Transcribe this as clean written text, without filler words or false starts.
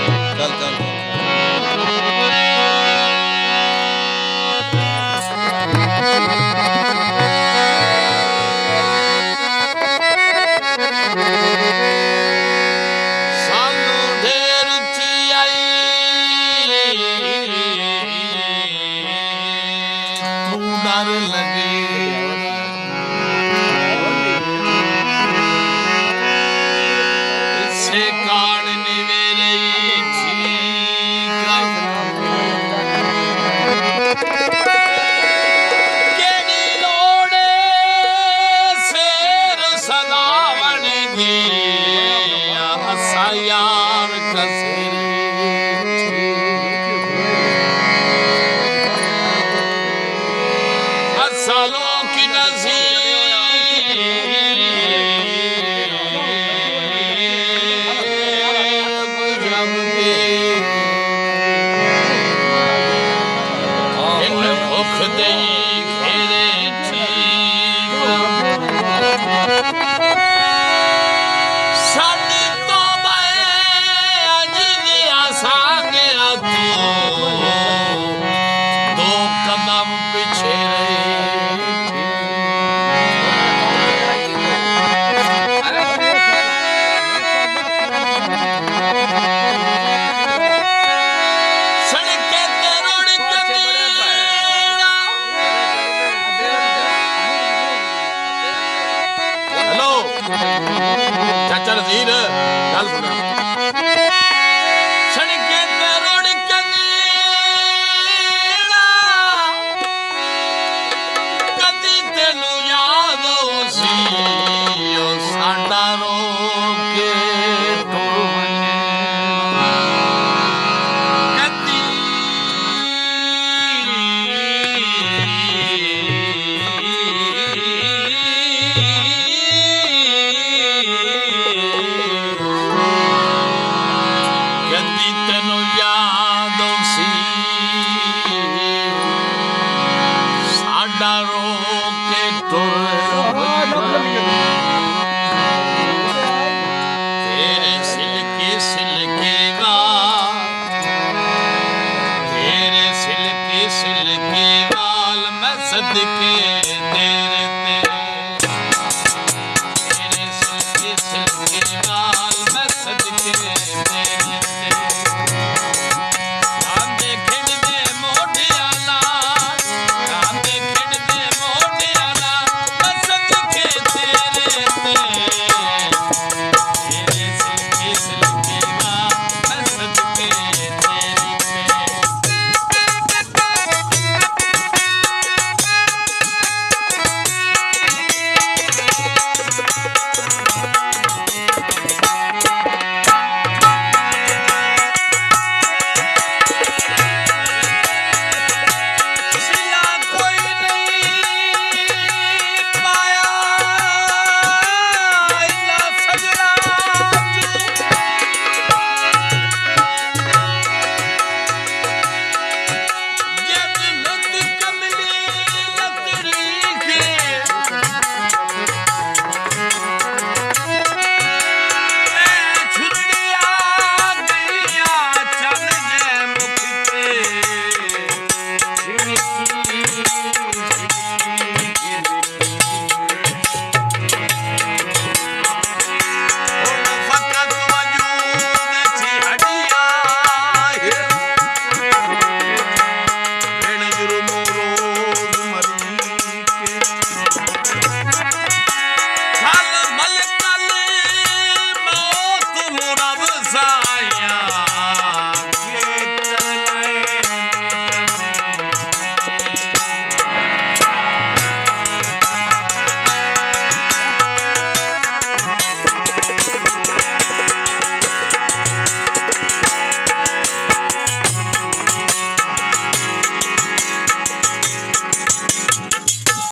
ਚੱਲ ਚੱਲ सालों की भुख दे घेरे साडी तो दो कदम पीछे चाचा नज़ीर गल सुन सड़के ते रोड कंगीड़ा कदी तेनू याद सी ओ साडा रोके टुर कदी तेनू याद सी साडा रोके टुर तेरे सिलके सिलके वाल मैं सदके तेरे तेरे सिलके वाल मैं सदके